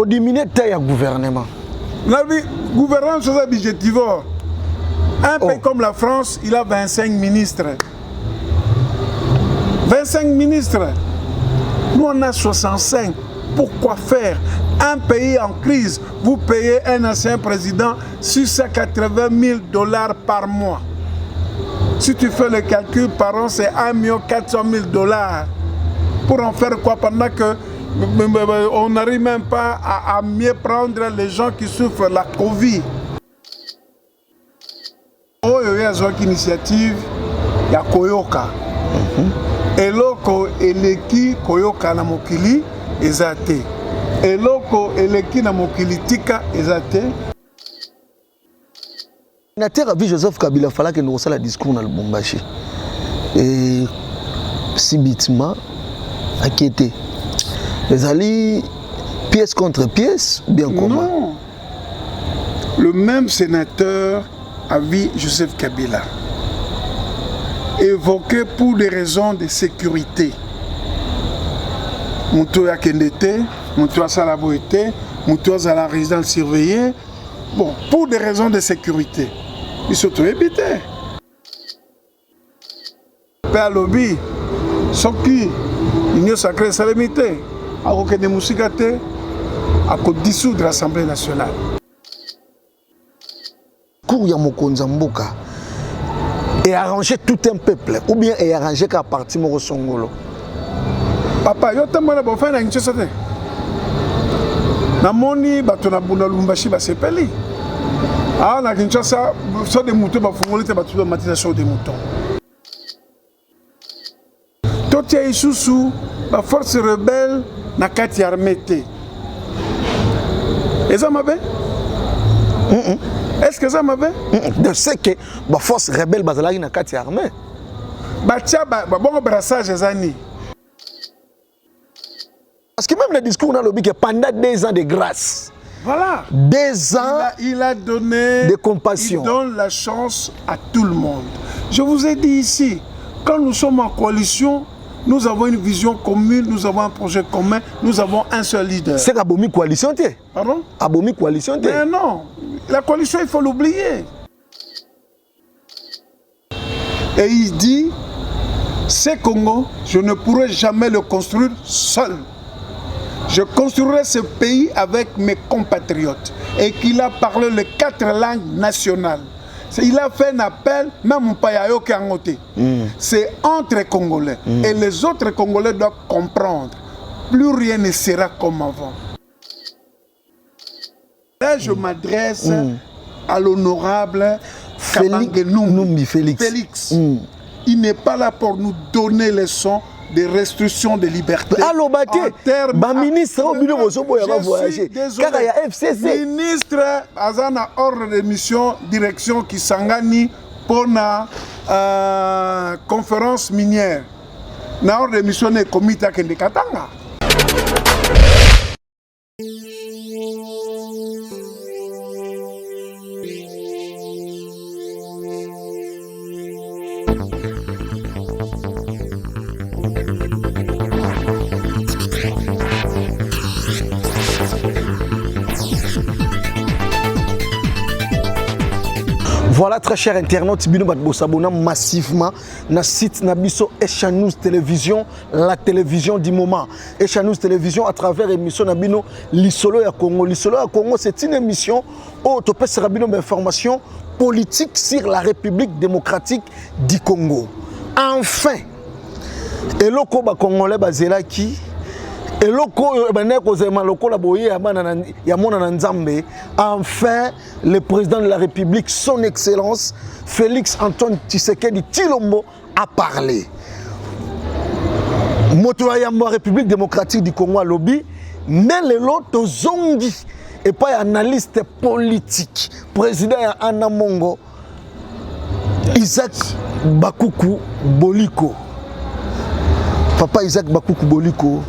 diminuer le gouvernement. La gouvernance est objectivore. Un pays comme la France, il a 25 ministres. 25 ministres. Nous, on a 65. Pourquoi faire? Un pays en crise, vous payez un ancien président 680 000 $ par mois. Si tu fais le calcul par an, c'est 1 400 000 $. Pour en faire quoi pendant que on n'arrive même pas à mieux prendre les gens qui souffrent la Covid. Il y a une initiative, il y a Koyoka. Et loko eleki Koyoka na mokili ezate. Et loko eleki na mokili tika ezate. Na terre vie Joseph Kabila fallait que nous la discours dans le Lubumbashi. Et subitement inquiété. Les alliés pièce contre pièce, bien comment? Non. Le même sénateur a vu Joseph Kabila évoqué pour des raisons de sécurité. Moutou a kendete, Moutou a salaboité, Moutou a la résidence surveillée. Bon, pour des raisons de sécurité. Ils sont tous habités. Père Lobby, ce qui l'Union sacrée salamité, a aucun de moussikaté, à dissoudre l'Assemblée nationale. Kouya Mokonza Mboka et arranger tout un peuple, ou bien et arranger qu'à partir de Songolo. Papa, yo tamana bo fa na Kinshasa te. Na moni bato na bunda Lubumbashi ba sepeli. Ah na Kinshasa so de moutons ba fongoli te bato ba matisa so de moutons. Totia isusu ba force rebelle na kati armée te. Eza mabe? Est-ce que ça mabe? Je sais que la force rebelle bazalaki na kati armée. Batia ba bon brassage ezani. Parce que même le discours dans le que pendant 2 ans de grâce, voilà, 2 ans il a donné de compassion. Il donne la chance à tout le monde. Je vous ai dit ici, quand nous sommes en coalition, nous avons une vision commune, nous avons un projet commun, nous avons un seul leader. C'est Abomi coalition te? Pardon? Abomi coalition te? Mais non, la coalition il faut l'oublier. Et il dit, ce Congo, je ne pourrai jamais le construire seul. Je construirai ce pays avec mes compatriotes. Et qu'il a parlé les 4 langues nationales. Il a fait un appel, même Mpayayo qui a noté. C'est entre Congolais. Et les autres Congolais doivent comprendre. Plus rien ne sera comme avant. Là, je m'adresse à l'honorable Félix. Il n'est pas là pour nous donner les leçons des restrictions de liberté. Alors, ministre, ministre, Azana ordre de mission, direction qui s'engage pour la conférence minière. Na ordre de mission est comité de Katanga. Voilà, très chers internautes, bino bat s'abonner massivement na site Nabiso Esha News Télévision, la télévision du moment. Esha News Télévision à travers l'émission Nabino Lisolo ya Congo. Lisolo ya Congo, c'est une émission où tu peux savoir d'informations politiques sur la République démocratique du Congo. Enfin, eloko ba Congolais bazelaki enfin, le président de la République, son Excellence, Félix Antoine Tshisekedi Tshilombo, a parlé. La République démocratique du Congo a lobby, mais le lot zongi et pas analyste politique. Président Anna Mongo, Isaac Bakoukou Boliko. Papa Isaac Bakoukou Boliko.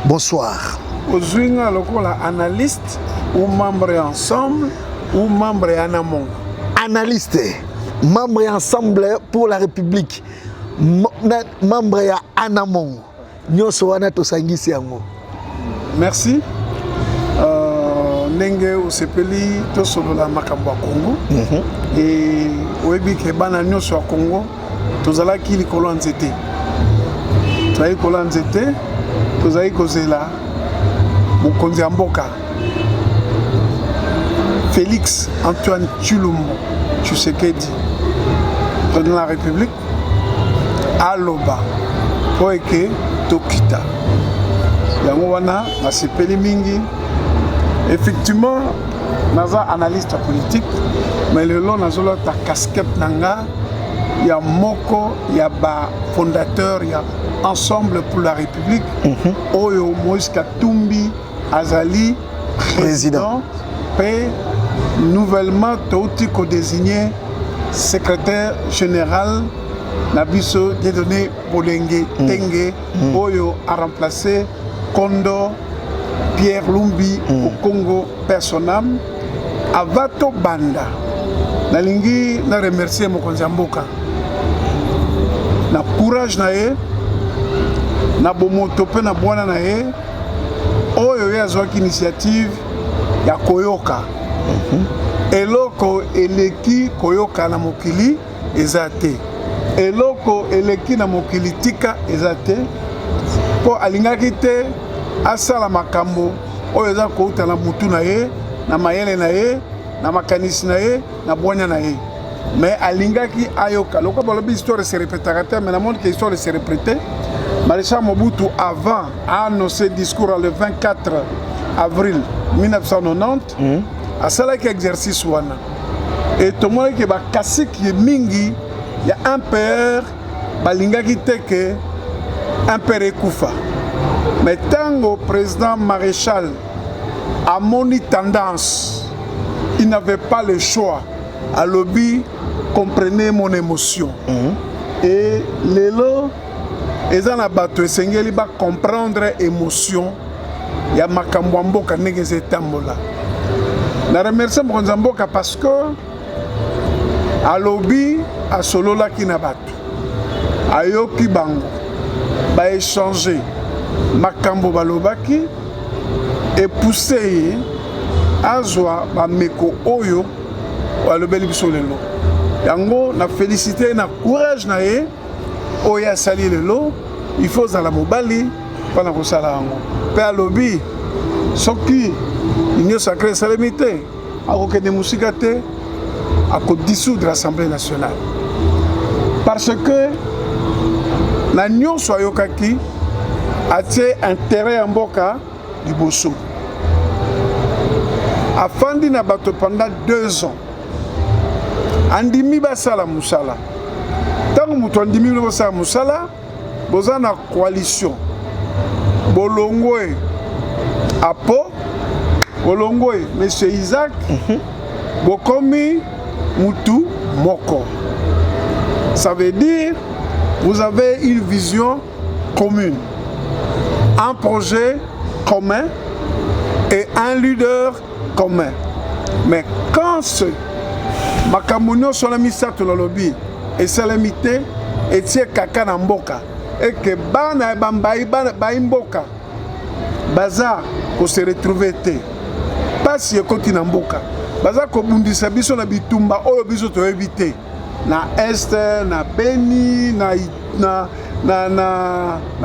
Bonsoir. Aujourd'hui, analyste ou membre ensemble ou membre Anamon. Analyste, membre ensemble pour la République. Membre Anamon. Merci. ndenge osepeli tosolola makambo ya Congo et oyebi ke bana nyonso ya Congo tozalaki likolo ya nzete tozali likolo ya nzete tozali kozela mokonzi ya mboka Félix Antoine Tshilombo Tshisekedi, président de la République, aloba po eke tokita yango wana nasepeli mingi. Effectivement naza analyste politique mais lelo nazolo ta casquette nanga ya moko ya ba fondateur ya Ensemble pour la République oyo Moïse Katumbi azali président pe nouvellement touti ko désigné secrétaire général Nabiso Dieudonné Bolenge Tenge oyo a remplacé Kondo Pierre Lumbi au Congo personnel. Avato Banda nalingi na remercier mokonzi ya mboka na courage na ye na bomoto pe na bwana na ye oyo yazwaki initiative ya koyoka eloko eleki koyoka na mokili eza te eloko eleki na mokili tika eza te po alingaki te asala makambo oyo eza kouta na mutu na ye na mayele na ye na makanisi na ye na bwanya na ye mais alingaki ayoka loko balobi histoire se répétera mais la monde que histoire se répétait. Maréchal Mobutu avant a annoncé discours le 24 avril 1990 a salaki exercice wana et tout le monde qui ba kasi ki mingi ya un père balingaki te que un père ekufa mais tango président maréchal a moni tendance il n'avait pas le choix à lobby comprenez mon émotion et lelo ezana bato esengeli ba comprendre émotion ya makambo mboka ndenge zetambola na remercier mokonzi mboka parce que a lobby a solola ki na bato ayoki bango ba échanger makambo balobaki et pousser azwa ba meko oyo alobeli biso lelo yango na félicité na courage na ye oya sali lelo il faut zala mobali pana kosala yango pe alobi soki union sacrée salamité akokende musika te ako dissoudre l'Assemblée nationale parce que na nyonso ayokaki atie intérêt ya mboka liboso afandi na bato pendant 2 ans andimi basala musala tango mutu andimi basala musala boza na coalition bolongwe apo bolongwe monsieur Isaac bokomi mutu moko ça veut dire vous avez une vision commune un projet commun et un leader commun mais quand ce makamunyo sona misato na lobby et salamité et tie kaka na mboka et que bana bambai bana mboka baza ko se retrouver te pas si ekoti na mboka baza ko bundisa biso na bitumba oyo biso to éviter na est na Beni na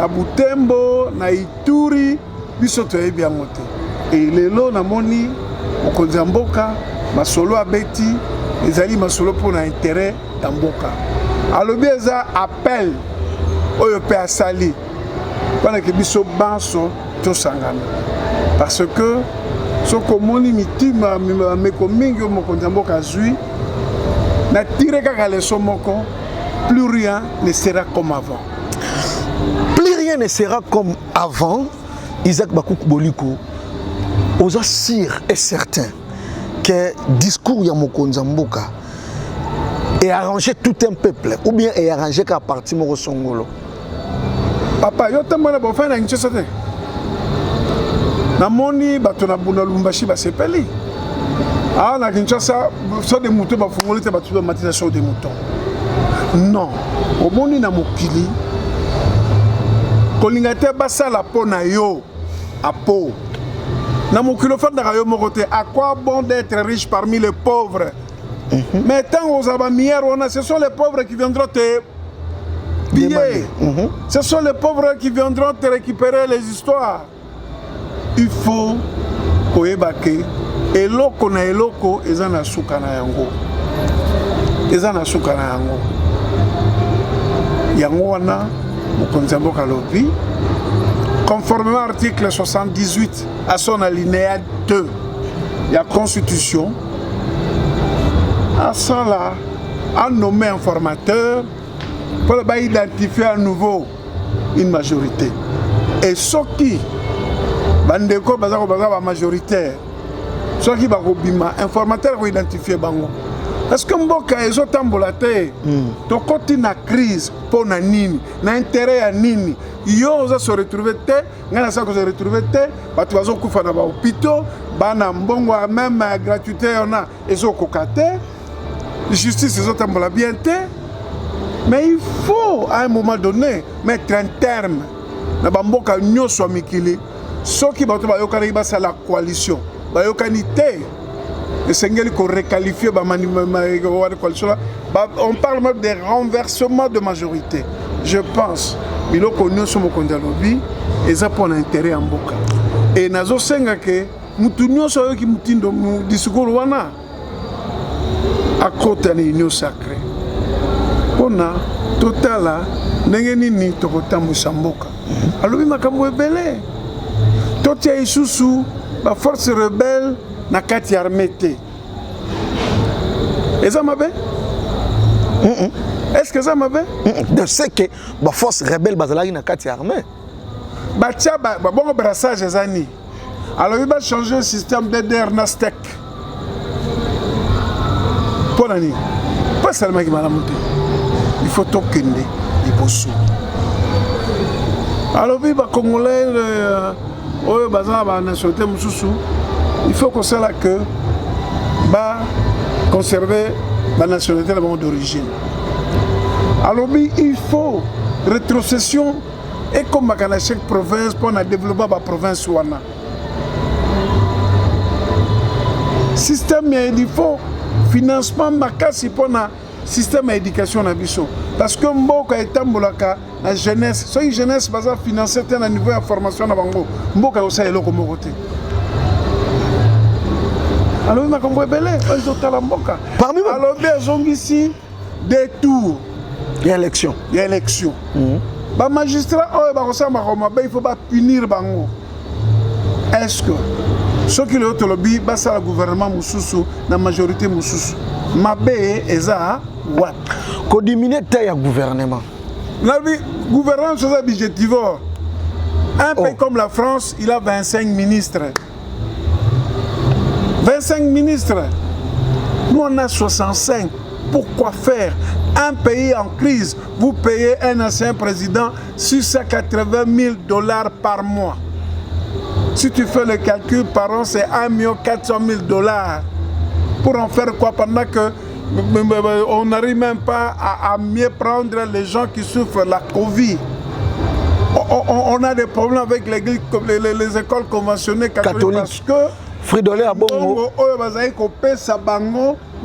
Butembo na Ituri biso to ebi yangote et lelo na moni mokonzi ya mboka masolo abeti ezali masolo pour na intérêt ya mboka alobi eza appel oyo pe asali pana ke biso banso tosangana parce que soko moni mitima meko mingi mokonzi ya mboka azwi na tire kaka leso moko plus rien ne sera comme avant. Plus rien ne sera comme avant. Isaac Bakoukou Boliko, osa sûr et certain que discours ya mokonzi mboka est arrangé tout un peuple ou bien est arrangé qu'à partir de Songolo. Papa, yo tamana bo fana nchesa te. Na moni bato na buna Lumbashi ba sepeli. Ah na Kinshasa so de moutons ba fongoli te bato ba matisa so de moutons. Non, au moni na mokili kolingate basala po na yo apo Dans mon kilophone de à quoi bon d'être riche parmi les pauvres? Mais tant aux abamières, ce sont les pauvres qui viendront te piller. Ce sont les pauvres qui viendront te récupérer les histoires. Il faut koyebake eloko na eloko ezana suka na yango. Ezana suka na yango. Yango wana mokonzi ya mboka lobi conformément à l'article 78 à son alinéa 2 de la Constitution, à cela, a nommé un formateur pour identifier à nouveau une majorité. Et ceux qui, bandeko bazako bazaba majoritaire, ceux qui bakobima, un formateur pour identifier bango. Est-ce que mboka ezo tambolate to koti na crise pour na nini na intérêt ya nini yo oza se retrouver te ngana sa ko se retrouver te batu bazo kufa na ba hôpitaux bana mbongo même gratuité on a ezo kokate justice ezo tambola bien te mais il faut à un moment donné mettre un terme na ba mboka nyoso mikili soki batu ba yokani ba la coalition ba yokani te. On parle même des renversements de majorité. Je pense que nous sommes et ça pour l'intérêt en boka. Et nous avons que nous sommes qui nous discours à côté de l'union sacrée. On a total n'engeni tokotambu samboka. Alors il m'a comme belé. Totia isusu la force rebelle na kati armée. Est-ce que ça m'a fait? Je sais que la force rebelle bazalaki na kati armée. Batia bon brassage ezani. Alors il va changer le système de Nastek. Pour l'année. Pas seulement qui m'a monté. Il faut tokende, il faut sou. Alors il va congolais nationalité mususu. Il faut qu'on sache que bah conserver la nationalité d'origine. Alors il faut rétrocession et comme à chaque province pour développer la province wana. Système il faut financement makasi pour na système d'éducation na biso parce que mboka etambolaka la jeunesse so jeunesse baza financer à niveau de formation na bango mboka osa eloko moko te. Alors il m'a compris belé ils ont la mboka parmi alors bien ici des tours l'élection ba magistrat ba kosamba koma il faut pas punir bango. Est-ce que ce qui le lobby ba ça le gouvernement mususu na majorité mususu mabe eza what ko diminuer taille gouvernement la gouvernement c'est budgétivore. Un pays comme la France, il a 25 ministres. 25 ministres. Nous, on a 65. Pourquoi faire? Un pays en crise, vous payez un ancien président $680 000 par mois. Si tu fais le calcul par an, c'est 1 400 000 $. Pour en faire quoi? Pendant que on n'arrive même pas à mieux prendre les gens qui souffrent de la Covid. On a des problèmes avec les écoles conventionnelles catholiques parce que Fridolin à Bongo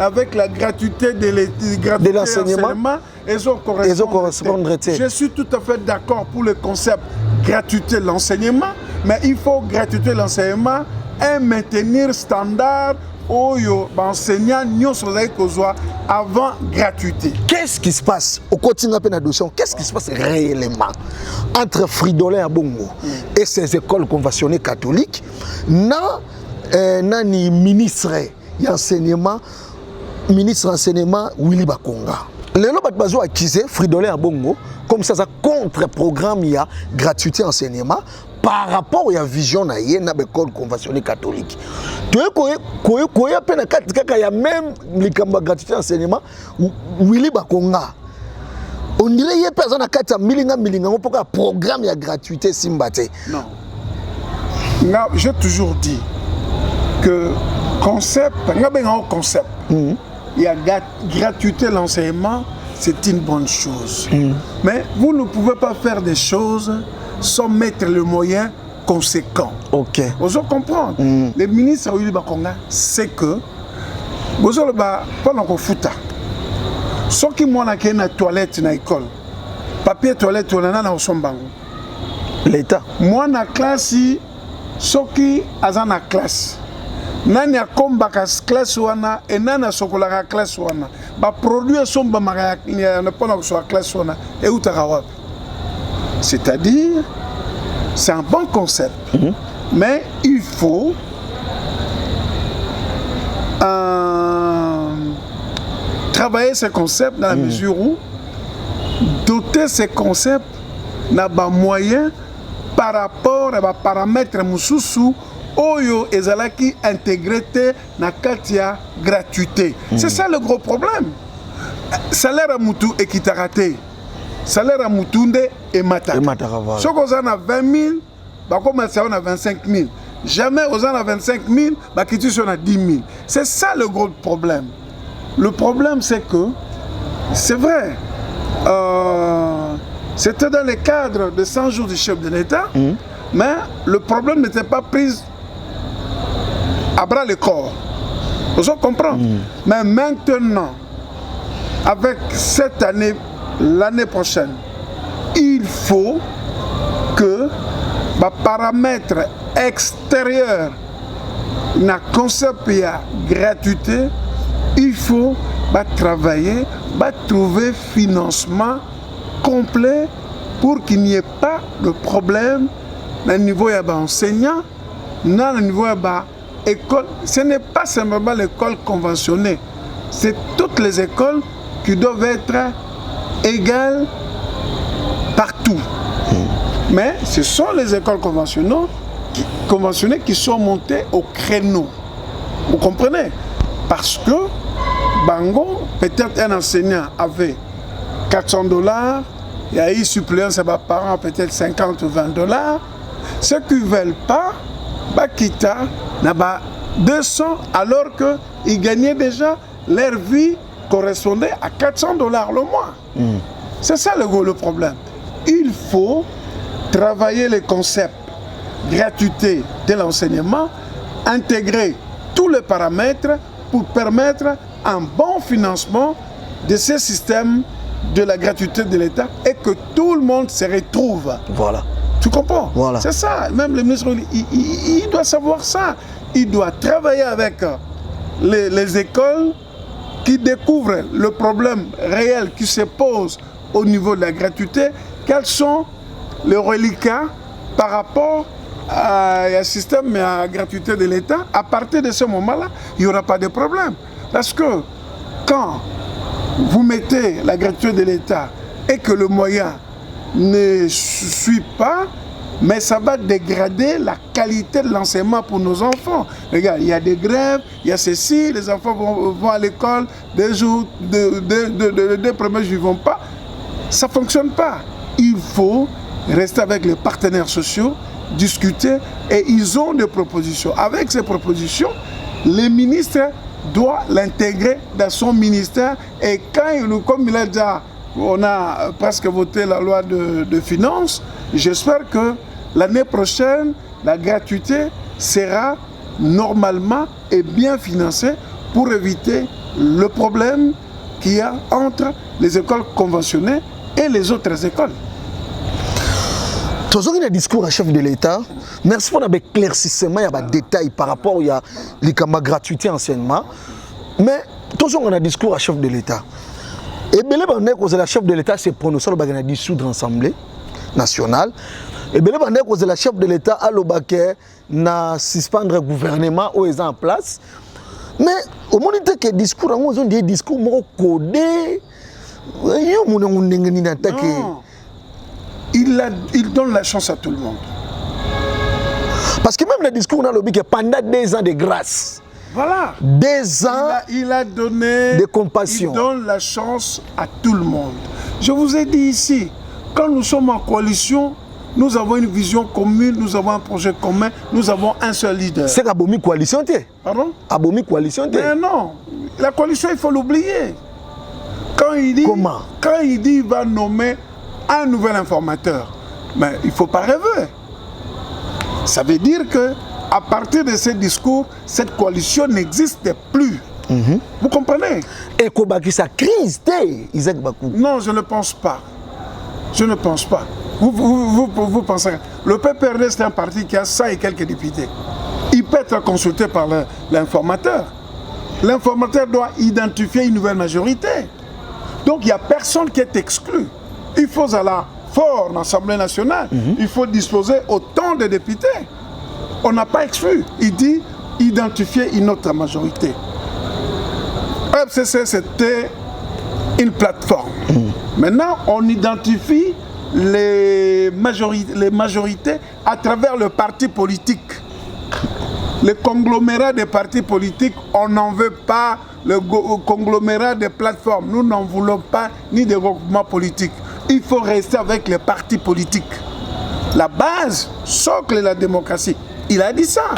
avec la gratuité de l'enseignement je suis tout à fait d'accord pour le concept gratuité de l'enseignement, mais il faut gratuité de l'enseignement et maintenir standard enseignant avant gratuité. Qu'est-ce qui se passe au quotidien de la dossier? Qu'est-ce qui se passe réellement entre Fridolin à Bongo et ces écoles conventionnées catholiques? Nani ministre d'enseignement Willy Bakonga. Les gens ont accusé Fridolin à Bongo comme ça contre-programme il y a gratuité enseignement par rapport à la vision de l'école conventionnée catholique. Il y a même la gratuité enseignement Willy Bakonga. On dirait qu'il y a personne qui a un programme de gratuité Simbate. Non. J'ai toujours dit que concept, il y a gratuité l'enseignement, c'est une bonne chose. Mais vous ne pouvez pas faire des choses sans mettre le moyen conséquent. Ok. Vous comprendre. Les ministres Willy Bakonga, c'est que vous avez pendant qu'on fout. Ce qui moi n'a qu'une toilette dans l'école, papier toilette on en a dans son banc. L'État. Moi na classe, ce qui a dans la classe. Nani a combat classe wana et nani a sokola classe wana. Ba produire son ba mara ne pendant que soit classe wana et où tarawab. C'est-à-dire, c'est un bon concept, mais il faut travailler ce concept dans la mesure où doter ces concepts n'a pas moyen par rapport à des paramètres moussoussou oyo ezalaki intégrité na katia gratuité. C'est ça le gros problème. Salaire à moutou et qui t'a raté. Salaire à Moutounde et Mataka. Si on a 20 000, on a 25 000. Jamais on a 25 000, on a 10 000. C'est ça le gros problème. Le problème, c'est que, c'est vrai, c'était dans le cadre de 100 jours du chef de l'État, mais le problème n'était pas pris à bras le corps. Vous comprenez? Mais maintenant, avec cette année, l'année prochaine, il faut que les paramètres extérieurs na concept ya gratuité, il faut travailler, trouver financement complet pour qu'il n'y ait pas de problème au niveau de l'enseignant, au niveau de l'école. Ce n'est pas simplement l'école conventionnée, c'est toutes les écoles qui doivent être égales partout. Mais ce sont les écoles conventionnées qui sont montées au créneau. Vous comprenez? Parce que Bango, peut-être un enseignant avait 400 $, il y a eu suppléance à mes parents, peut-être 50 ou 20 $. Ceux qui ne veulent pas, Bakita n'a pas 200 alors qu'ils gagnaient déjà leur vie correspondait à 400 $ le mois. C'est ça le problème. Il faut travailler les concepts gratuité de l'enseignement, intégrer tous les paramètres pour permettre un bon financement de ces systèmes de la gratuité de l'État et que tout le monde se retrouve. Voilà. Tu comprends? Voilà. C'est ça. Même le ministre, il doit savoir ça. Il doit travailler avec les écoles qui découvrent le problème réel qui se pose au niveau de la gratuité. Quels sont les reliquats par rapport à un système à la gratuité de l'État? À partir de ce moment-là, il n'y aura pas de problème. Parce que quand vous mettez la gratuité de l'État et que le moyen ne suit pas, mais ça va dégrader la qualité de l'enseignement pour nos enfants. Regarde, il y a des grèves, il y a ceci, les enfants vont à l'école, des jours, deux premiers jours, ils ne vont pas. Ça ne fonctionne pas. Il faut rester avec les partenaires sociaux, discuter, et ils ont des propositions. Avec ces propositions, les ministres doivent l'intégrer dans son ministère. Et quand, comme il a déjà, on a presque voté la loi de finances, j'espère que l'année prochaine, la gratuité sera normalement et bien financée pour éviter le problème qu'il y a entre les écoles conventionnées et les autres écoles. Tu as un discours à chef de l'État. Merci pour l'éclaircissement, il y a des détails par rapport à la gratuité enseignement. Mais tu as un discour à chef de l'État. Et bien, le chef de l'État s'est prononcé sur la dissoudre l'Assemblée nationale. Et bien, le chef de l'État a le suspendre le gouvernement où ils sont en place. Mais au moment où il discours, on a des discours codés. Non. Il donne la chance à tout le monde. Parce que même le discours, on a lobby que pendant 2 ans de grâce. Voilà. 2 ans il a donné de compassion. Il donne la chance à tout le monde. Je vous ai dit ici, quand nous sommes en coalition, nous avons une vision commune, nous avons un projet commun, nous avons un seul leader. C'est Abomi coalition. Pardon? Abomi coalition. Mais non, la coalition, il faut l'oublier. Quand il dit, comment? Quand il dit qu'il va nommer un nouvel informateur, mais il ne faut pas rêver. Ça veut dire que à partir de ces discours, cette coalition n'existe plus. Vous comprenez? Et Kobaki, sa crise, Isaac Bakou. Non, je ne pense pas. Je ne pense pas. Vous pensez. Le PPRD, c'est un parti qui a 100 et quelques députés. Il peut être consulté par l'informateur. L'informateur doit identifier une nouvelle majorité. Donc il n'y a personne qui est exclu. Il faut aller fort en Assemblée nationale. Il faut disposer autant de députés. On n'a pas exclu. Il dit identifier une autre majorité. FCC, c'était une plateforme. Maintenant, on identifie les majorités à travers le parti politique. Le conglomérat des partis politiques, on n'en veut pas. Le conglomérat des plateformes, nous n'en voulons pas, ni des groupements politiques. Il faut rester avec les partis politiques. La base, socle de la démocratie. Il a dit ça.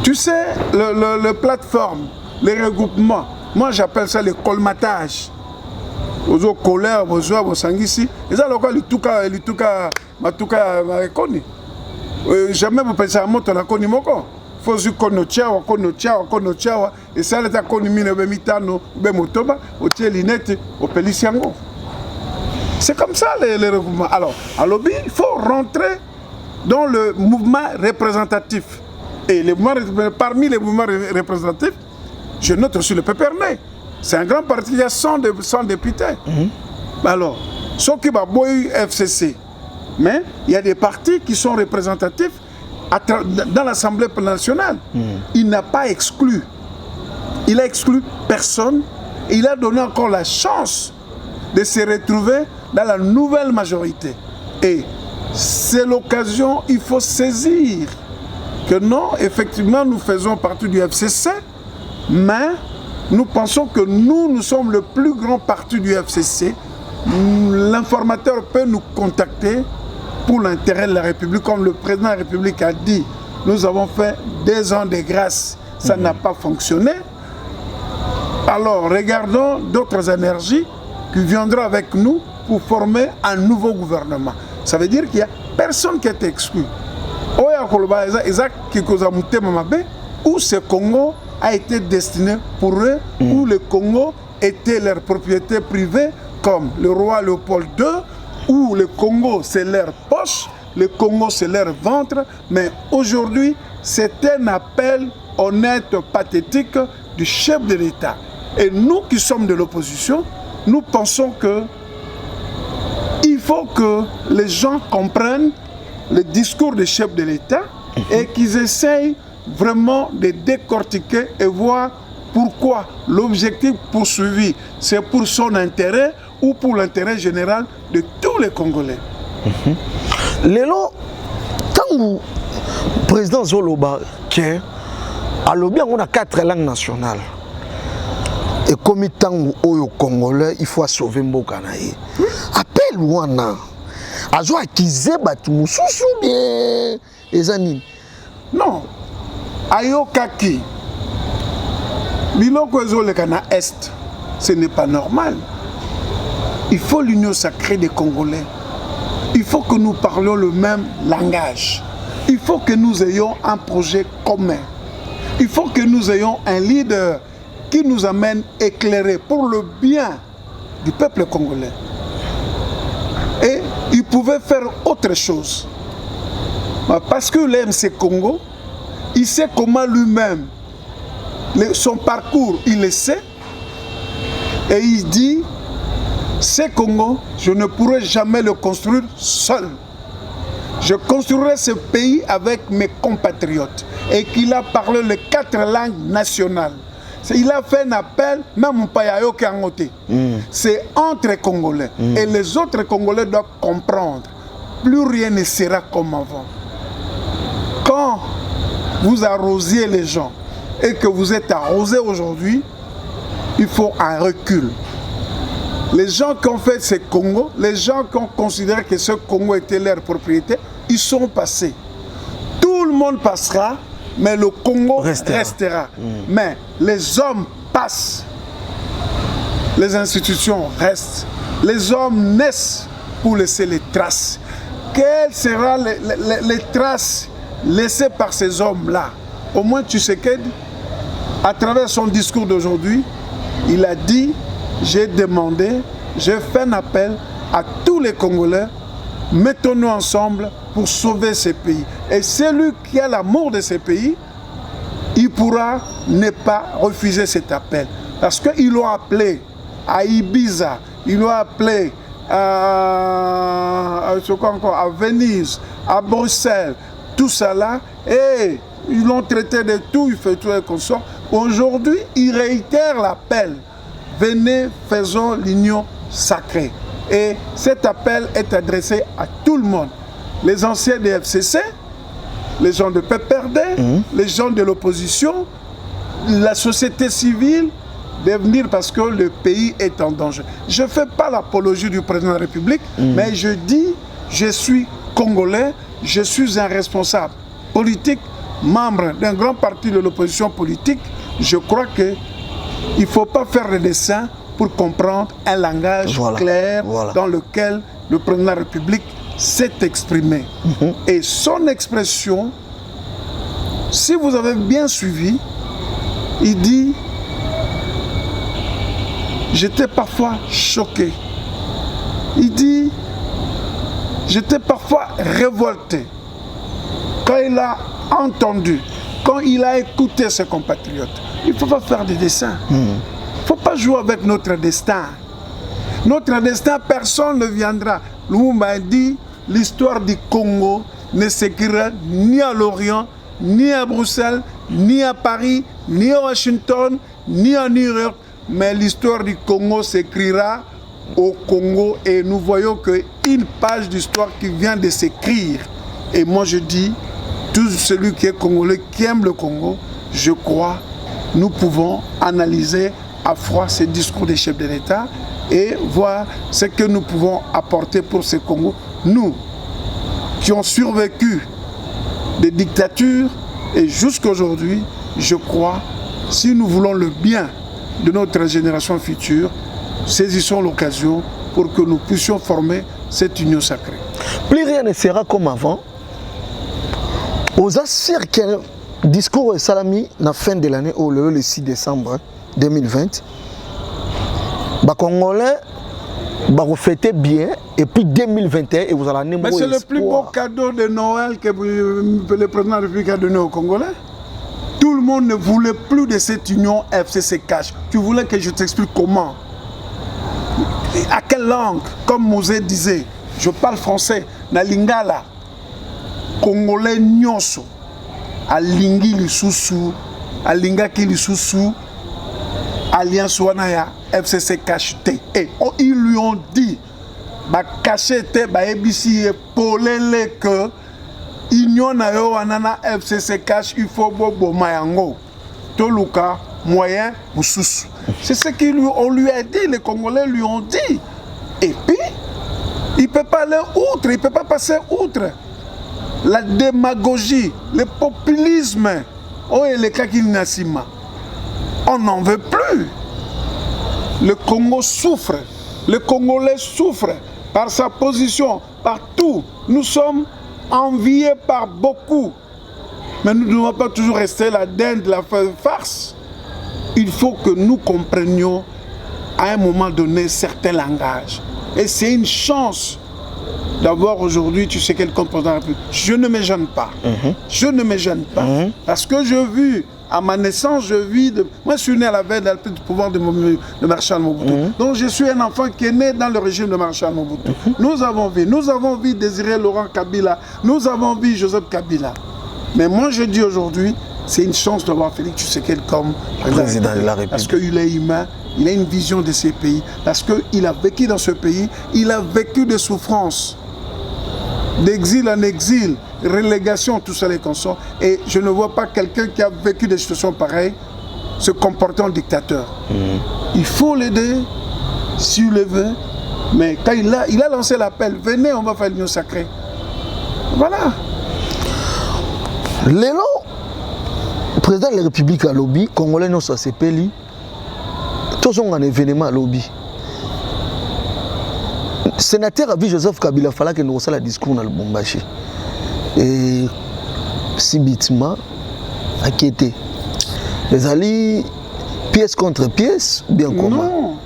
Tu sais, le plateforme, les regroupements, moi j'appelle ça le colmatage. Aux colères, aux joies, aux sanguissi. Et ça, le cas, jamais vous pensez à monter la conimoko. Faut que et ça, c'est c'est comme ça les regroupements. Alors, à lobby, il faut rentrer dans le mouvement représentatif. Et parmi les mouvements représentatifs, je note aussi le PPRD. C'est un grand parti, il y a 100 députés. Alors, ce qui va boire FCC, mais il y a des partis qui sont représentatifs dans l'Assemblée nationale. Il n'a pas exclu. Il a exclu personne. Et il a donné encore la chance de se retrouver dans la nouvelle majorité. Et c'est l'occasion, il faut saisir que non, effectivement, nous faisons partie du FCC, mais nous pensons que nous sommes le plus grand parti du FCC. L'informateur peut nous contacter pour l'intérêt de la République, comme le président de la République a dit. Nous avons fait 2 ans de grâce, ça n'a pas fonctionné. Alors, regardons d'autres énergies qui viendront avec nous pour former un nouveau gouvernement. Ça veut dire qu'il n'y a personne qui est exclu. Où ce Congo a été destiné pour eux, où le Congo était leur propriété privée, comme le roi Léopold II, où le Congo c'est leur poche, le Congo c'est leur ventre, mais aujourd'hui c'est un appel honnête, pathétique du chef de l'État. Et nous qui sommes de l'opposition, nous pensons que il faut que les gens comprennent le discours du chef de l'État et qu'ils essayent vraiment de décortiquer et voir pourquoi l'objectif poursuivi, c'est pour son intérêt ou pour l'intérêt général de tous les Congolais. Lelo, quand le président Zoloba, à l'objet, on a 4 langues nationales. Et comme il au Congolais, il faut sauver Mbokanaï. Appelle Wana. Azo akize batu mususu bien ezani. Non. Ayokaki. Biloko ezoleka na est. Ce n'est pas normal. Il faut l'union sacrée des Congolais. Il faut que nous parlions le même langage. Il faut que nous ayons un projet commun. Il faut que nous ayons un leader qui nous amène éclairé pour le bien du peuple congolais. Et il pouvait faire autre chose. Parce que l'MC Congo, il sait comment lui-même, son parcours, il le sait. Et il dit, ce Congo, je ne pourrai jamais le construire seul. Je construirai ce pays avec mes compatriotes. Et qu'il a parlé les 4 langues nationales. Il a fait un appel, même Payayo qui a noté. C'est entre Congolais. Et les autres Congolais doivent comprendre. Plus rien ne sera comme avant. Quand vous arrosiez les gens et que vous êtes arrosés aujourd'hui, il faut un recul. Les gens qui ont fait ce Congo, les gens qui ont considéré que ce Congo était leur propriété, ils sont passés. Tout le monde passera, mais le Congo restera. Mais les hommes passent, les institutions restent, les hommes naissent pour laisser les traces. quelles seront les traces laissées par ces hommes-là? Au moins Tshisekedi, à travers son discours d'aujourd'hui, il a dit, j'ai demandé, j'ai fait un appel à tous les Congolais, mettons-nous ensemble pour sauver ces pays. Et celui qui a l'amour de ces pays, il pourra ne pas refuser cet appel. Parce qu'ils l'ont appelé à Ibiza, ils l'ont appelé à Venise, à Bruxelles, tout ça là, et ils l'ont traité de tout, il fait tout et consort. Aujourd'hui, ils réitèrent l'appel. Venez, faisons l'union sacrée. Et cet appel est adressé à tout le monde. Les anciens des FCC, les gens de PPRD, les gens de l'opposition, la société civile, de venir parce que le pays est en danger. Je ne fais pas l'apologie du président de la République, mais je dis, je suis Congolais, je suis un responsable politique, membre d'un grand parti de l'opposition politique. Je crois qu'il ne faut pas faire le dessin pour comprendre un langage clair dans lequel le président de la République s'est exprimé. Et son expression, si vous avez bien suivi, il dit, j'étais parfois choqué. Il dit, j'étais parfois révolté quand il a entendu, quand il a écouté ses compatriotes. Il ne faut pas faire des dessins. Il ne faut pas jouer avec notre destin. Notre destin, personne ne viendra. Lumumba a dit, l'histoire du Congo ne s'écrira ni à l'Orient, ni à Bruxelles, ni à Paris, ni à Washington, ni à New York. Mais l'histoire du Congo s'écrira au Congo et nous voyons qu'une page d'histoire qui vient de s'écrire. Et moi je dis, tout celui qui est congolais, qui aime le Congo, je crois, nous pouvons analyser à froid ces discours des chefs de l'État et voir ce que nous pouvons apporter pour ce Congo. Nous, qui ont survécu des dictatures et jusqu'à aujourd'hui, je crois, si nous voulons le bien de notre génération future, saisissons l'occasion pour que nous puissions former cette union sacrée. Plus rien ne sera comme avant. Aux assir quel discours et salami la fin de l'année, le 6 décembre 2020, les Congolais vont fêter bien et puis 2021 et vous allez mais c'est le plus beau cadeau de Noël que le président de la République a donné aux Congolais. Tout le monde ne voulait plus de cette union FCC Cash. Tu voulais que je t'explique comment? À quelle langue? Comme Mosé disait, je parle français, na lingala. Congolais nyonso, alingi lisusu, alingaki lisusu, alliance wanaya FCC Cash te. Et ils lui ont dit, ba caché te, ba ebisi polele que union na yo wanana FCC Cash, il faut bobo mayango. Toluka moyen mususu. C'est ce qu'on lui a dit, les Congolais lui ont dit. Et puis, il ne peut pas aller outre, il ne peut pas passer outre. La démagogie, le populisme, oh et les Kakinassima, on n'en veut plus. Le Congo souffre, le Congolais souffre par sa position, par tout. Nous sommes enviés par beaucoup. Mais nous ne devons pas toujours rester la dinde de la farce. Il faut que nous comprenions à un moment donné certains langages. Et c'est une chance d'avoir aujourd'hui, tu sais quel comportement. Je ne me gêne pas. Je ne me gêne pas. Parce que je vis, à ma naissance, je vis... Moi, je suis né à la veille du pouvoir de Marshal Mobutu. Donc, je suis un enfant qui est né dans le régime de Marshal Mobutu. Nous avons vu Désiré Laurent Kabila. Nous avons vu Joseph Kabila. Mais moi, je dis aujourd'hui, c'est une chance d'avoir Félix Tshisekedi comme président de la République. Parce qu'il est humain, il a une vision de ces pays. Parce qu'il a vécu dans ce pays, il a vécu des souffrances. D'exil en exil, relégation, tout ça les consorts. Et je ne vois pas quelqu'un qui a vécu des situations pareilles se comporter en dictateur. Il faut l'aider, s'il le veut. Mais quand il a lancé l'appel, venez, on va faire l'union sacrée. Voilà. Lélo, président de la République à lobby, Congolais non ça c'est peli. Tous ont un événement à lobby. sénateur Avi Joseph Kabila fallait que nous ressions le discours dans le Lubumbashi. Et subitement, inquiété. Les alliés, pièce contre pièce, bien comment? Non.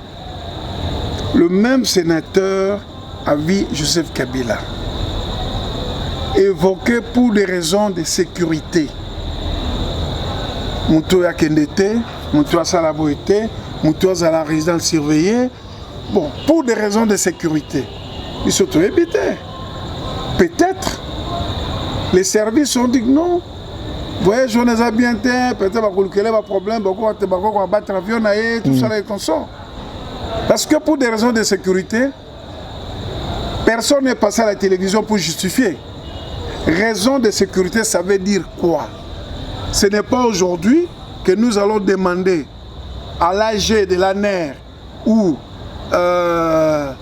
Le même sénateur Avi Joseph Kabila évoqué pour des raisons de sécurité. Moutou a Kendete, Moutou a Salaboete, Moutou a la résidence surveillée. Bon, pour des raisons de sécurité. Ils sont tous habités. Peut-être. Les services ont dit que non. Vous voyez, je ne sais bien, peut-être qu'il y a un problème, on va battre l'avion, tout ça, comme ça. Parce que pour des raisons de sécurité, personne n'est passé à la télévision pour justifier. Raison de sécurité, ça veut dire quoi? Ce n'est pas aujourd'hui que nous allons demander à l'AG de l'ANER ou le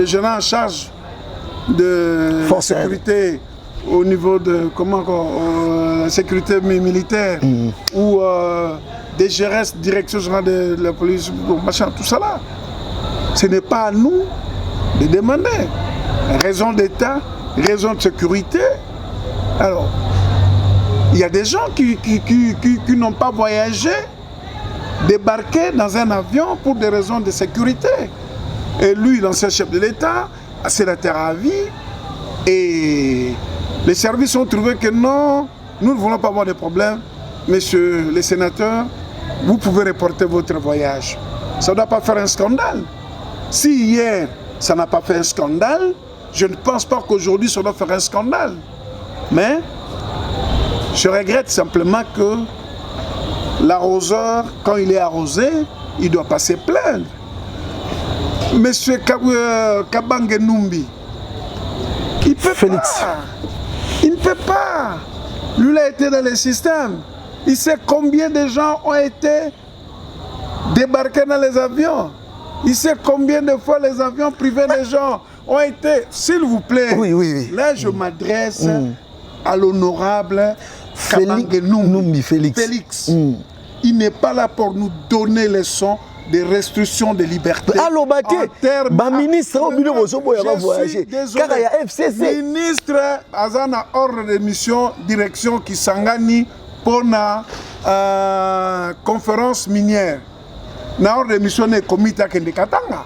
gérant en charge de la sécurité au niveau de la sécurité militaire ou des GRS, direction générale de la police, machin, tout ça là. Ce n'est pas à nous de demander. Raison d'État, raison de sécurité. Alors, il y a des gens qui n'ont pas voyagé, débarqué dans un avion pour des raisons de sécurité. Et lui, l'ancien chef de l'État, sénateur à vie, et les services ont trouvé que non, nous ne voulons pas avoir de problème. Messieurs les sénateurs, vous pouvez reporter votre voyage. Ça ne doit pas faire un scandale. Si hier, ça n'a pas fait un scandale, je ne pense pas qu'aujourd'hui, ça doit faire un scandale. Mais je regrette simplement que l'arroseur, quand il est arrosé, il ne doit pas se plaindre. Monsieur Kabange Numbi, il peut Félix. pas. Il ne peut pas. Lui, il a été dans le système. Il sait combien de gens ont été débarqués dans les avions. Il sait combien de fois les avions privés des gens ont été... S'il vous plaît, oui. Là, je m'adresse à l'honorable Kabange Numbi. Félix. Il n'est pas là pour nous donner les leçons des restrictions de liberté. Alors, ministre, ministre Azana ordre de mission, direction qui s'engage pour la conférence minière. Na ordre de mission est comité à Kendekatanga.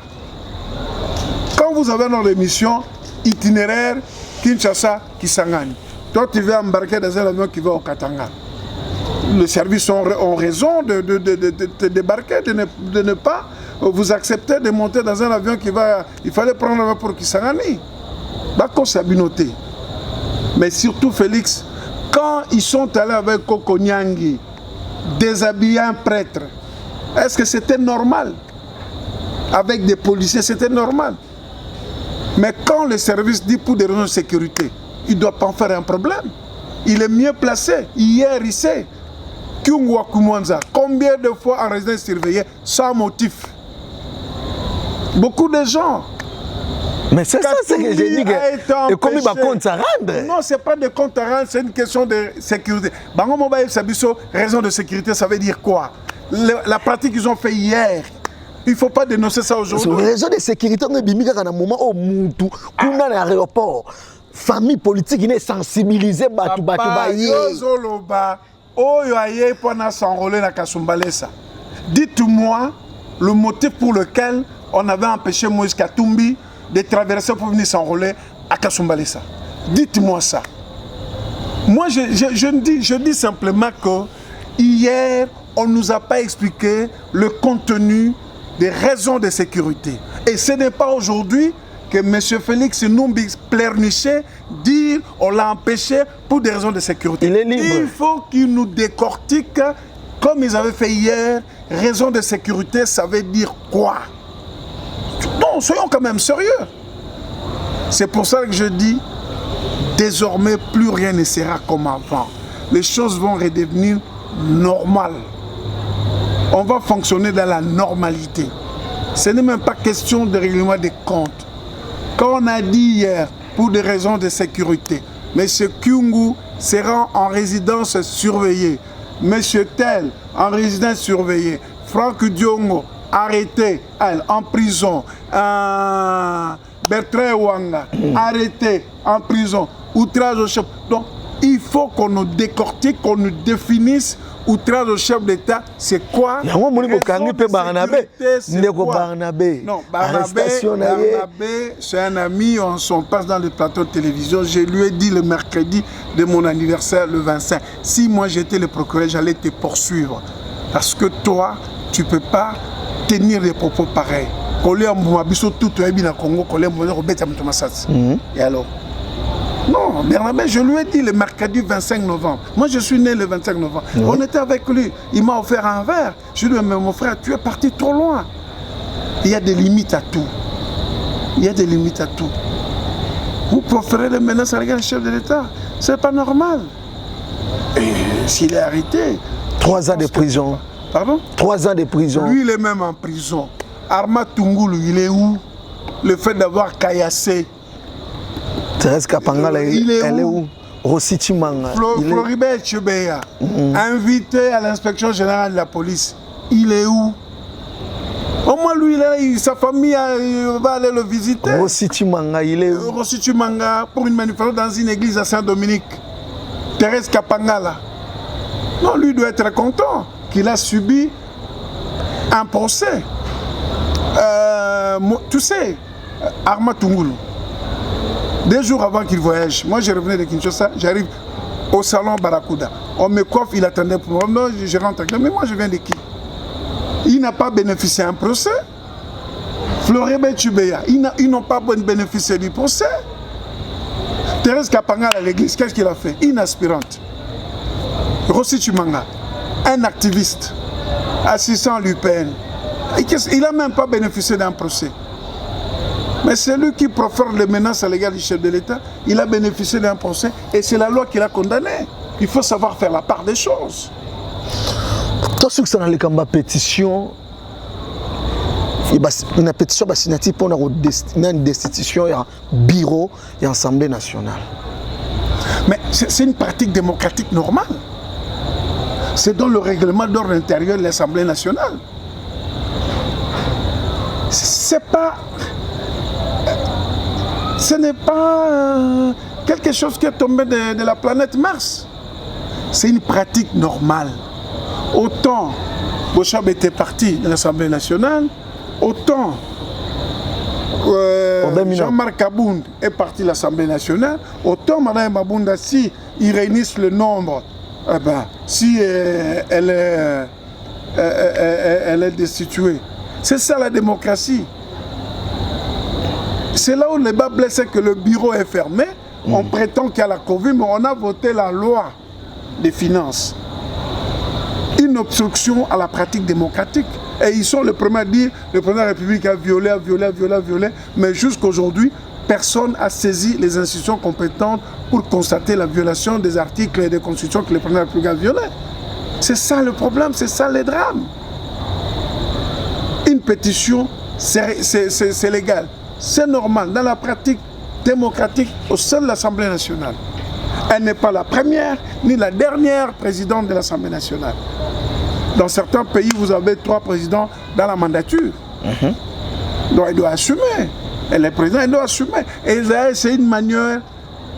Quand vous avez un ordre de mission itinéraire, Kinshasa qui s'engage. Toi, tu vas embarquer dans un avion qui va au Katanga. Les services ont raison de débarquer, de ne pas vous accepter de monter dans un avion qui va... Il fallait prendre un avion pour Kisangani. Bako Sabinoté. Mais surtout, Félix, quand ils sont allés avec Koko Nyangi, déshabiller un prêtre, est-ce que c'était normal? Avec des policiers, c'était normal. Mais quand le service dit pour des raisons de sécurité, il ne doit pas en faire un problème. Il est mieux placé. Hier, il sait. Combien de fois en résidence surveillée sans motif? Beaucoup de gens. Mais c'est ça ce que j'ai dit. Et comme il va compte à rendre. Non, ce n'est pas de compte à rendre, c'est une question de sécurité. Raison de sécurité, ça veut dire quoi? La pratique qu'ils ont fait hier. Il ne faut pas dénoncer ça aujourd'hui. Raison de sécurité, on est bimika à un moment où Moutou, qu'on a l'aéroport. Famille politique, il est sensibilisé. Dites-moi le motif pour lequel on avait empêché Moïse Katumbi de traverser pour venir s'enrôler à Kasumbalesa. Dites-moi ça. Moi, je dis simplement que hier, on ne nous a pas expliqué le contenu des raisons de sécurité. Et ce n'est pas aujourd'hui que M. Félix Numbi pleurnichait, dire on l'a empêché pour des raisons de sécurité. Il est libre. Il faut qu'il nous décortique comme ils avaient fait hier. Raison de sécurité, ça veut dire quoi? Non, soyons quand même sérieux. C'est pour ça que je dis, désormais, plus rien ne sera comme avant. Les choses vont redevenir normales. On va fonctionner dans la normalité. Ce n'est même pas question de règlement des comptes. Quand on a dit hier, pour des raisons de sécurité, M. Kyungu sera en résidence surveillée, M. Tel en résidence surveillée, Franck Diongo arrêté, elle, en prison. Bertrand Wanga, arrêté, en prison. Outrage au chef. Donc, il faut qu'on nous décortique, qu'on nous définisse outrage au chef d'État, c'est quoi? Non, Barnabé, c'est un ami, on passe dans le plateau de télévision. Je lui ai dit le mercredi de mon anniversaire, le 25, si moi j'étais le procureur, j'allais te poursuivre. Parce que toi, tu ne peux pas tenir des propos pareils. Et alors? Non, Bernabé, je lui ai dit le mercredi 25 novembre. Moi, je suis né le 25 novembre. On était avec lui. Il m'a offert un verre. Je lui ai dit, mais mon frère, tu es parti trop loin. Il y a des limites à tout. Il y a des limites à tout. Vous proférez des menaces à l'égard du chef de l'État. Ce n'est pas normal. Et s'il est arrêté... 3 ans de prison. Pardon? 3 ans de prison. Lui, il est même en prison. Arma Tungulu, il est où? Le fait d'avoir caillassé. Thérèse Kapangala, elle est où? Rossi Chimanga. Floribert Chebeya, invité à l'inspection générale de la police. Il est où? Au moins, lui, sa famille va aller le visiter. Rossi Chimanga, il est où? Rossi Chimanga, pour une manifestation dans une église à Saint-Dominique. Thérèse Kapangala. Non, lui doit être content qu'il a subi un procès. Tu sais, Arma Tungulu. 2 jours avant qu'il voyage, moi je revenais de Kinshasa, j'arrive au salon Barakuda. On me coiffe, il attendait pour moi. Non, je rentre avec lui. Mais moi je viens de qui? Il n'a pas bénéficié d'un procès. Floribert Chebeya, ils n'ont pas bénéficié du procès. Thérèse Kapangala à l'église, qu'est-ce qu'il a fait? Une aspirante. Rossi Chimanga, un activiste, assistant à l'UPN. Il n'a même pas bénéficié d'un procès. Mais c'est lui qui profère les menaces à l'égard du chef de l'État. Il a bénéficié d'un procès et c'est la loi qui l'a condamné. Il faut savoir faire la part des choses. Toi, ce que ça dans les combats pétition, une pétition signature pour une destitution, il y a un bureau et une assemblée nationale. Mais c'est une pratique démocratique normale. C'est dans le règlement d'ordre intérieur de l'Assemblée nationale. Ce n'est pas quelque chose qui est tombé de la planète Mars. C'est une pratique normale. Autant Bochab était parti de l'Assemblée nationale, autant Jean-Marc Abound est parti de l'Assemblée nationale, autant Mme Mabounda, si ils réunissent le nombre, si elle est destituée. C'est ça la démocratie. C'est là où le bas blesse, c'est que le bureau est fermé. On prétend qu'il y a la Covid, mais on a voté la loi des finances. Une obstruction à la pratique démocratique. Et ils sont les premiers à dire le président de la République a violé, mais jusqu'aujourd'hui, personne n'a saisi les institutions compétentes pour constater la violation des articles et des constitutions que le président de la République a violées. C'est ça le problème, c'est ça le drame. Une pétition, c'est légal. C'est normal dans la pratique démocratique au sein de l'Assemblée nationale. Elle n'est pas la première ni la dernière présidente de l'Assemblée nationale. Dans certains pays, vous avez 3 présidents dans la mandature. Donc elle doit assumer. Elle est présidente, elle doit assumer. Et c'est une manière,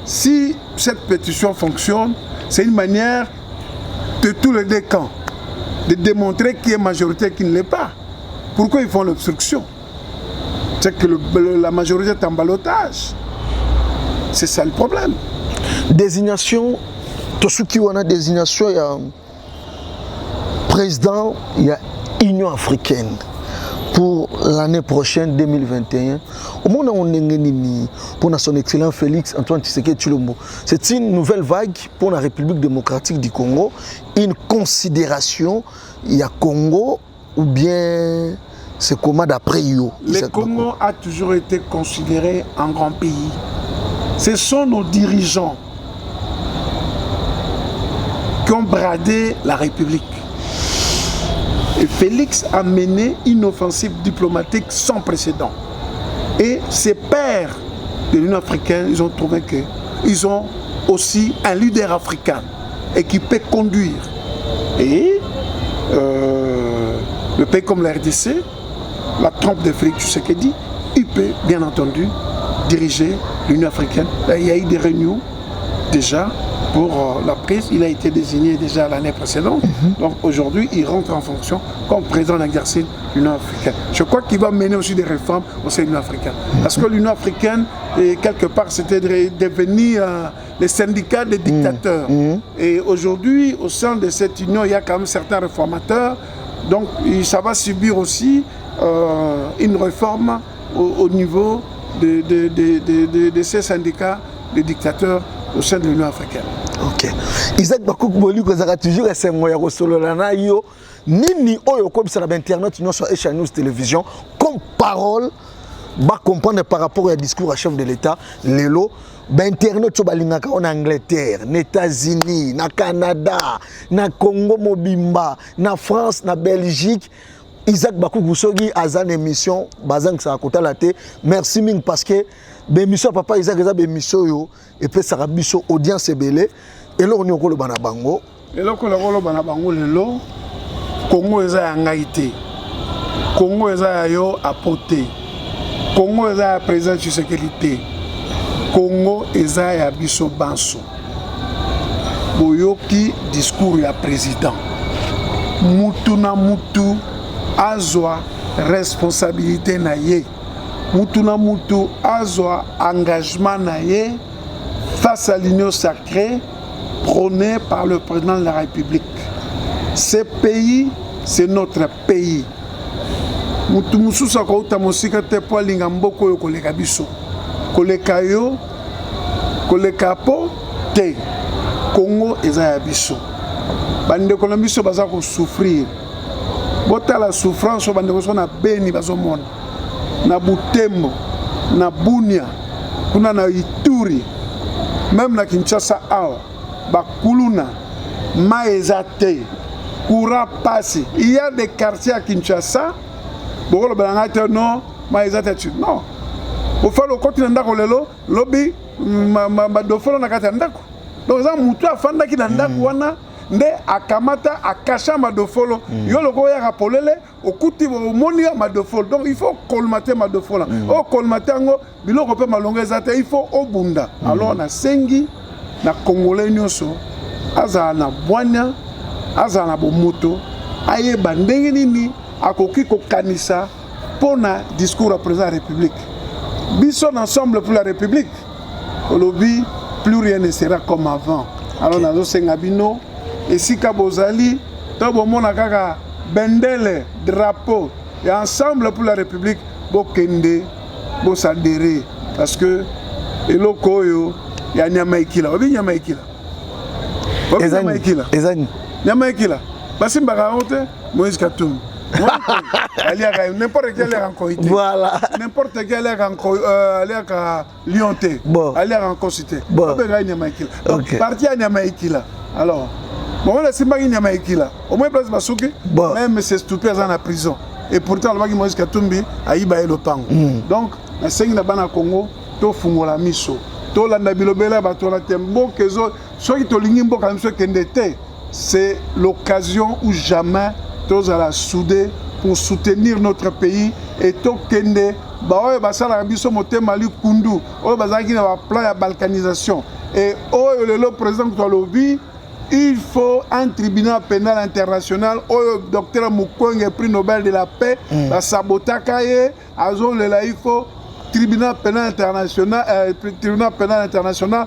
si cette pétition fonctionne, c'est une manière de tous les 2 camps de démontrer qui est majoritaire et qui ne l'est pas. Pourquoi ils font l'obstruction? C'est que la majorité est en ballottage. C'est ça le problème. Désignation, tout ce qui a désignation, il y a président, il y a Union africaine pour l'année prochaine 2021. Au moment où on est pour son excellent Félix Antoine Tshisekedi Tshilombo, c'est une nouvelle vague pour la République démocratique du Congo, une considération, il y a Congo ou bien c'est comment d'après Yo. Le Congo a toujours été considéré un grand pays. Ce sont nos dirigeants qui ont bradé la République. Et Félix a mené une offensive diplomatique sans précédent. Et ses pairs de l'Union africaine, ils ont trouvé qu'ils ont aussi un leader africain et qui peut conduire. Et le pays comme la RDC, la trompe de Félix Tshisekedi, il peut bien entendu diriger l'Union africaine. Là, il y a eu des réunions déjà pour la prise. Il a été désigné déjà l'année précédente. Donc aujourd'hui, il rentre en fonction comme président d'exercice de l'Union africaine. Je crois qu'il va mener aussi des réformes au sein de l'Union africaine. Parce que l'Union africaine, quelque part, c'était devenu les syndicats des dictateurs. Et aujourd'hui, au sein de cette union, il y a quand même certains réformateurs. Donc ça va subir aussi une réforme au niveau de ces syndicats de dictateurs au sein de l'Union africaine. Ok. Isaac Bakouk Boli, vous avez toujours essayé de solo yo nini oyo comme ça l'internet nous sur Echa News Télévision comme parole va comprendre par rapport au discours à chef de l'État lelo internet to balingaka en Angleterre, aux États-Unis, na Canada, na Congo mobimba, na France, na Belgique. Isaac Bakouk Boussogi a une émission bazang ça a la té. Merci ming parce que l'émission papa Isaac a émission yo et puis ça a biso audience belé et là on est au bana bango et là ko le bana bango lelo Congo eza ngaité Congo eza yo apoté Congo eza président Tshisekedi Congo eza ya biso banso boyoki discours ya président mutu na mutu azwa responsabilité na ye mutu na mutu azwa engagement na ye face à l'union sacrée prônée par le président de la République. Ce pays, c'est notre pays. Mutu mususa ko utamosika te po linga mboko yo koleka biso. Koleka yo, koleka po te. Congo eza ya biso. Bande ko na biso baza ko souffrir. Bota la souffrance bande ko na beni bazo mona. Na Butembo, na Bunia, kuna na Ituri, même na Kinshasa awa, bakuluna, maezate, courant passe. Il y a des quartiers à Kinshasa, beaucoup de non, maezate non. Au fait le continent ndako lelo, lobby ma dofolo na kata ndako. Donc ça mutu afanda ki na ndako wana. Nde akamata akasha madofolo yo loko ya rapolele okuti moni ya madofolo donc il faut colmater madofolo o colmater ngo biloko pe malongo ezate il faut obunda alors na sengi na congolais nyonso aza na bwanya aza na bomoto ayeba ndenge nini akoki kokanisa pona discours à président de la République biso ensemble pour la République olobi plus rien ne sera comme avant alors nazo senga bino et si Kabozali, tout mona kaka bendele, drapeau, et ensemble pour la République, bo kende, bo sadere, parce que eloko yo, ya nyamaikila, obi nyamaikila, obi nyamaikila, nyamaikila, basi mbakaote, Moïse Katumbi. N'importe quel est encore été. Voilà. N'importe quel est encore Lyonté. Bon. Aller encore cité. Bon. Donc parti à Nyamaikila. Alors. Bon, on a dit que au moins place Basuki, même c'est stupide dans la prison. Et pourtant, le Moïse Katumbi a eu le pang. Donc, la scène de Bana Congo, to fungola miso, to landa bilobela batola tembo kezo, so qui to lingimbo comme ce kendete, c'est l'occasion où jamais tous à la souder pour soutenir notre pays et to kende, bah ouais basala biso moté mali kundu, oh bazaki na plan ya balkanisation et oh le président de l'Obi. Il faut un tribunal pénal international où le docteur Mukwege, prix Nobel de la paix, la sabotakaye, il faut tribunal pénal international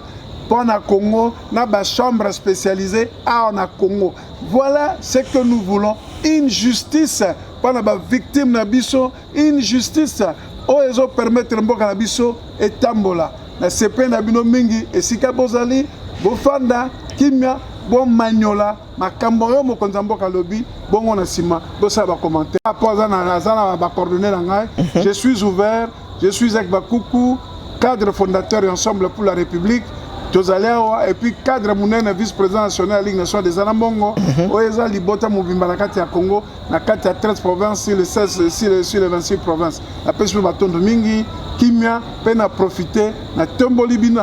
pour le Congo, la chambre spécialisée à Congo. Voilà ce que nous voulons, une justice pour les victimes nabiso, une justice où ils permettre de nabiso et tambola. La CP nabino mingi et sika bozali, bofanda, kimia. Bon magnola makambo yo mokonzi mboka lobi bongo na sima bosa ba commenter apoza na nazala ba coordonner ngai je suis ouvert je suis Isaac Bakoukou cadre fondateur et ensemble pour la République Tozalewa et puis cadre munene vice-président national Ligue nationale des Anambongo oeza libota mobimba na kati ya Congo na kati ya 13 provinces sur les 16 sur les 26 provinces la pêche ba tondo mingi kimia pe na profiter na tomboli bino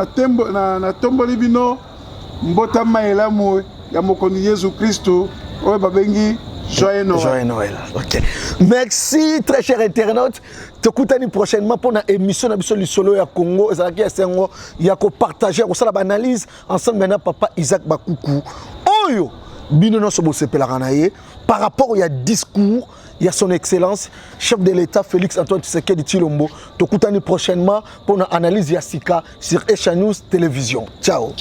na tomboli bino mbota maela mo ya mokonzi Yesu Kristo oyo babengi Joyeux Noël. Joyeux Noël. Ok. Merci, très chers internautes. Te koutani prochainement pour une émission de solo ya Congo. Il y a partager analyse ensemble maintenant papa Isaac Bakoukou. Oyo, bino no sobo sepelakanaye par rapport il y a discours, il y a son excellence chef de l'État Félix Antoine Tshisekedi Tshilombo. Te koutani prochainement pour une analyse Yassika sur Echa News Télévision. Ciao.